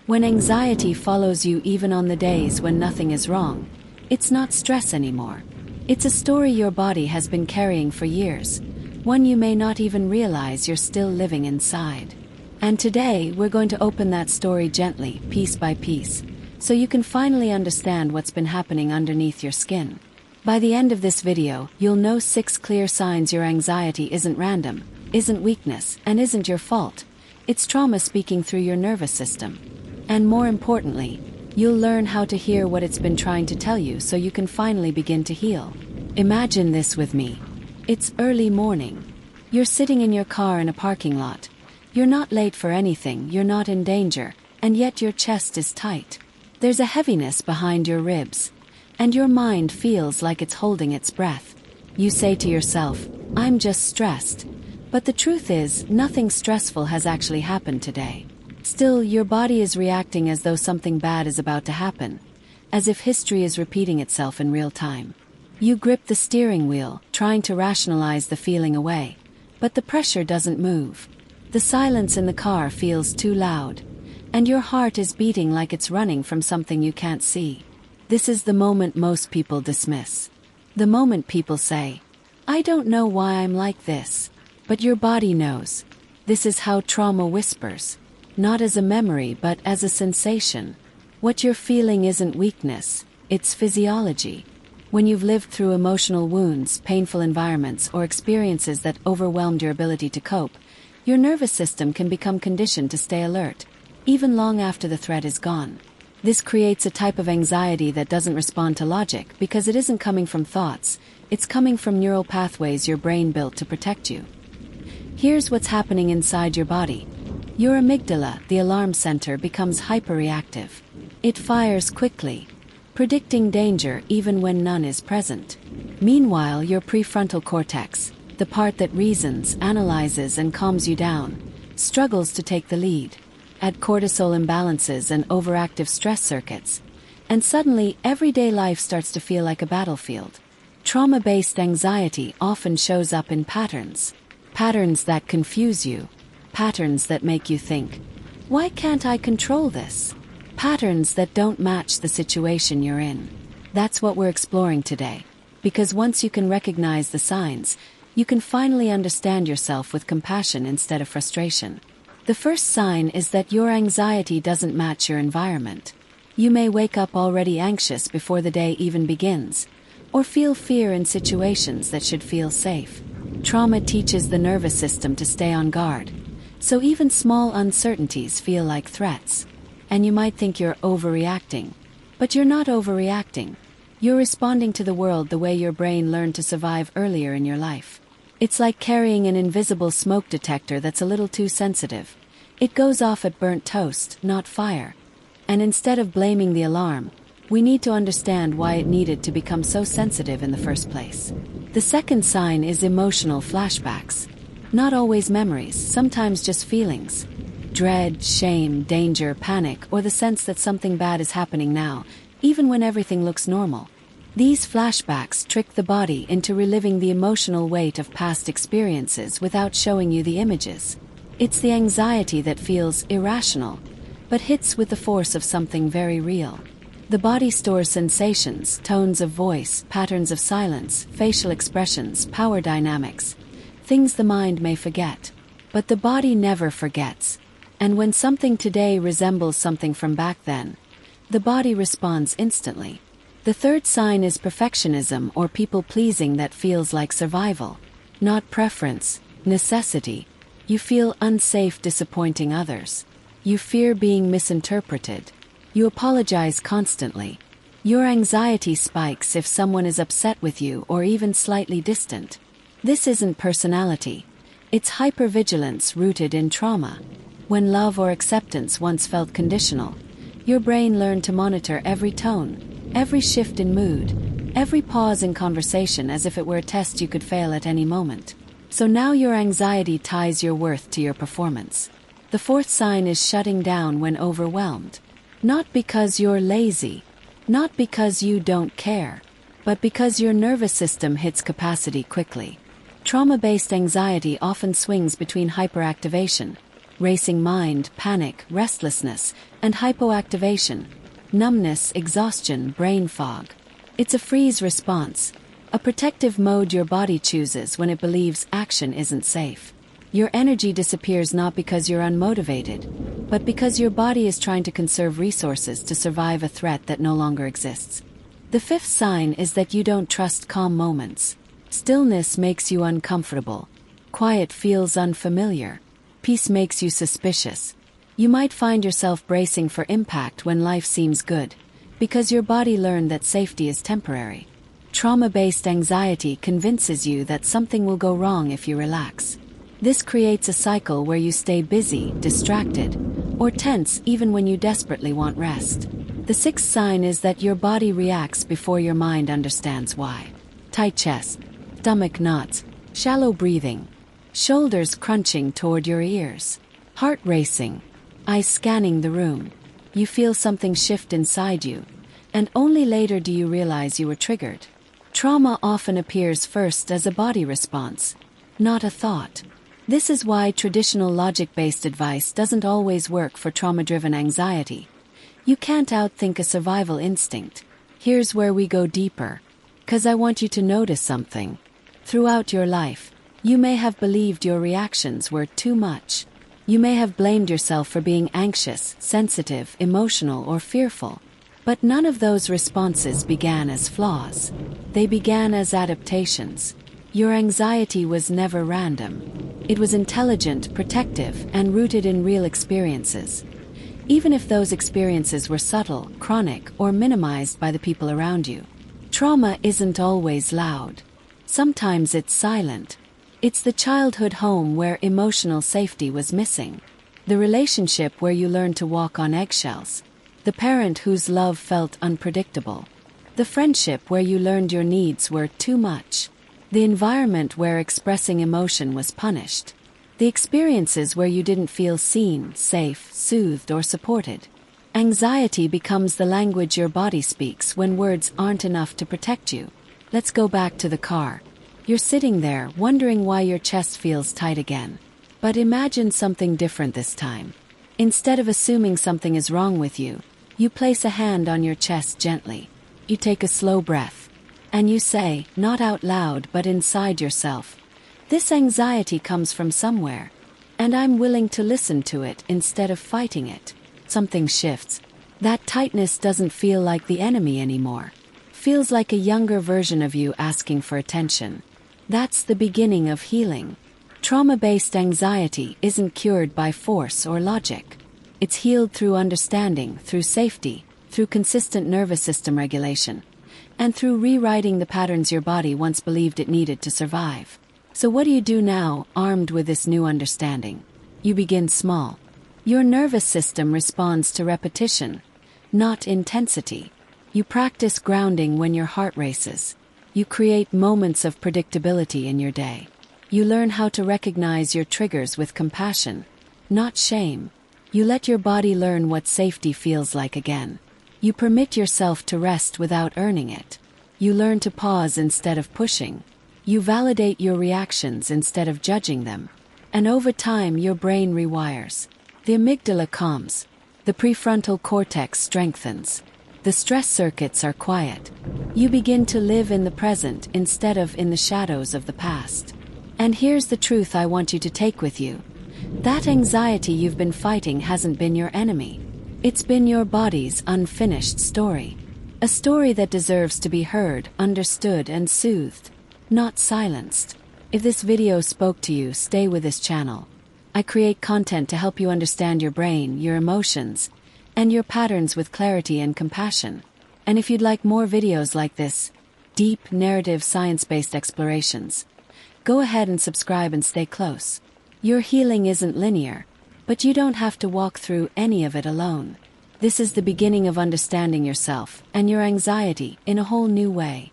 When anxiety follows you even on the days when nothing is wrong, it's not stress anymore. It's a story your body has been carrying for years, one you may not even realize you're still living inside. And today, we're going to open that story gently, piece by piece, so you can finally understand what's been happening underneath your skin. By the end of this video, you'll know 6 clear signs your anxiety isn't random, isn't weakness, and isn't your fault. It's trauma speaking through your nervous system. And more importantly, you'll learn how to hear what it's been trying to tell you so you can finally begin to heal. Imagine this with me. It's early morning. You're sitting in your car in a parking lot. You're not late for anything, you're not in danger, and yet your chest is tight. There's a heaviness behind your ribs, and your mind feels like it's holding its breath. You say to yourself, "I'm just stressed." But the truth is, nothing stressful has actually happened today. Still, your body is reacting as though something bad is about to happen, as if history is repeating itself in real time. You grip the steering wheel, trying to rationalize the feeling away, but the pressure doesn't move. The silence in the car feels too loud, and your heart is beating like it's running from something you can't see. This is the moment most people dismiss. The moment people say, "I don't know why I'm like this." But your body knows. This is how trauma whispers. Not as a memory, but as a sensation. What you're feeling isn't weakness, it's physiology. When you've lived through emotional wounds, painful environments, or experiences that overwhelmed your ability to cope, your nervous system can become conditioned to stay alert, even long after the threat is gone. This creates a type of anxiety that doesn't respond to logic because it isn't coming from thoughts, it's coming from neural pathways your brain built to protect you. Here's what's happening inside your body. Your amygdala, the alarm center, becomes hyperreactive. It fires quickly, predicting danger even when none is present. Meanwhile, your prefrontal cortex, the part that reasons, analyzes, and calms you down, struggles to take the lead. Add cortisol imbalances and overactive stress circuits, and suddenly everyday life starts to feel like a battlefield. Trauma-based anxiety often shows up in patterns. Patterns that confuse you. Patterns that make you think, "Why can't I control this?" Patterns that don't match the situation you're in. That's what we're exploring today. Because once you can recognize the signs, you can finally understand yourself with compassion instead of frustration. The first sign is that your anxiety doesn't match your environment. You may wake up already anxious before the day even begins, or feel fear in situations that should feel safe. Trauma teaches the nervous system to stay on guard, so even small uncertainties feel like threats. And you might think you're overreacting, but you're not overreacting. You're responding to the world the way your brain learned to survive earlier in your life. It's like carrying an invisible smoke detector that's a little too sensitive. It goes off at burnt toast, not fire. And instead of blaming the alarm, we need to understand why it needed to become so sensitive in the first place. The second sign is emotional flashbacks. Not always memories, sometimes just feelings. Dread, shame, danger, panic, or the sense that something bad is happening now, even when everything looks normal. These flashbacks trick the body into reliving the emotional weight of past experiences without showing you the images. It's the anxiety that feels irrational, but hits with the force of something very real. The body stores sensations, tones of voice, patterns of silence, facial expressions, power dynamics, things the mind may forget. But the body never forgets. And when something today resembles something from back then, the body responds instantly. The third sign is perfectionism or people-pleasing that feels like survival, not preference, necessity. You feel unsafe disappointing others. You fear being misinterpreted. You apologize constantly. Your anxiety spikes if someone is upset with you or even slightly distant. This isn't personality. It's hypervigilance rooted in trauma. When love or acceptance once felt conditional, your brain learned to monitor every tone, every shift in mood, every pause in conversation as if it were a test you could fail at any moment. So now your anxiety ties your worth to your performance. The fourth sign is shutting down when overwhelmed. Not because you're lazy, not because you don't care, but because your nervous system hits capacity quickly. Trauma-based anxiety often swings between hyperactivation, racing mind, panic, restlessness, and hypoactivation, numbness, exhaustion, brain fog. It's a freeze response, a protective mode your body chooses when it believes action isn't safe. Your energy disappears not because you're unmotivated, but because your body is trying to conserve resources to survive a threat that no longer exists. The fifth sign is that you don't trust calm moments. Stillness makes you uncomfortable. Quiet feels unfamiliar. Peace makes you suspicious. You might find yourself bracing for impact when life seems good, because your body learned that safety is temporary. Trauma-based anxiety convinces you that something will go wrong if you relax. This creates a cycle where you stay busy, distracted, or tense even when you desperately want rest. The sixth sign is that your body reacts before your mind understands why. Tight chest, stomach knots, shallow breathing, shoulders crunching toward your ears, heart racing, eyes scanning the room. You feel something shift inside you, and only later do you realize you were triggered. Trauma often appears first as a body response, not a thought. This is why traditional logic-based advice doesn't always work for trauma-driven anxiety. You can't outthink a survival instinct. Here's where we go deeper, 'cause I want you to notice something. Throughout your life, you may have believed your reactions were too much. You may have blamed yourself for being anxious, sensitive, emotional, or fearful. But none of those responses began as flaws. They began as adaptations. Your anxiety was never random. It was intelligent, protective, and rooted in real experiences. Even if those experiences were subtle, chronic, or minimized by the people around you. Trauma isn't always loud. Sometimes it's silent. It's the childhood home where emotional safety was missing. The relationship where you learned to walk on eggshells. The parent whose love felt unpredictable. The friendship where you learned your needs were too much. The environment where expressing emotion was punished. The experiences where you didn't feel seen, safe, soothed, or supported. Anxiety becomes the language your body speaks when words aren't enough to protect you. Let's go back to the car. You're sitting there, wondering why your chest feels tight again. But imagine something different this time. Instead of assuming something is wrong with you, you place a hand on your chest gently. You take a slow breath. And you say, not out loud but inside yourself, this anxiety comes from somewhere, and I'm willing to listen to it instead of fighting it. Something shifts. That tightness doesn't feel like the enemy anymore. Feels like a younger version of you asking for attention. That's the beginning of healing. Trauma-based anxiety isn't cured by force or logic. It's healed through understanding, through safety, through consistent nervous system regulation, and through rewriting the patterns your body once believed it needed to survive. So what do you do now, armed with this new understanding? You begin small. Your nervous system responds to repetition, not intensity. You practice grounding when your heart races. You create moments of predictability in your day. You learn how to recognize your triggers with compassion, not shame. You let your body learn what safety feels like again. You permit yourself to rest without earning it. You learn to pause instead of pushing. You validate your reactions instead of judging them. And over time, your brain rewires. The amygdala calms. The prefrontal cortex strengthens. The stress circuits are quiet. You begin to live in the present instead of in the shadows of the past. And here's the truth I want you to take with you. That anxiety you've been fighting hasn't been your enemy. It's been your body's unfinished story. A story that deserves to be heard, understood, and soothed, not silenced. If this video spoke to you, stay with this channel. I create content to help you understand your brain, your emotions, and your patterns with clarity and compassion. And if you'd like more videos like this, deep, narrative, science-based explorations, go ahead and subscribe and stay close. Your healing isn't linear, but you don't have to walk through any of it alone. This is the beginning of understanding yourself and your anxiety in a whole new way.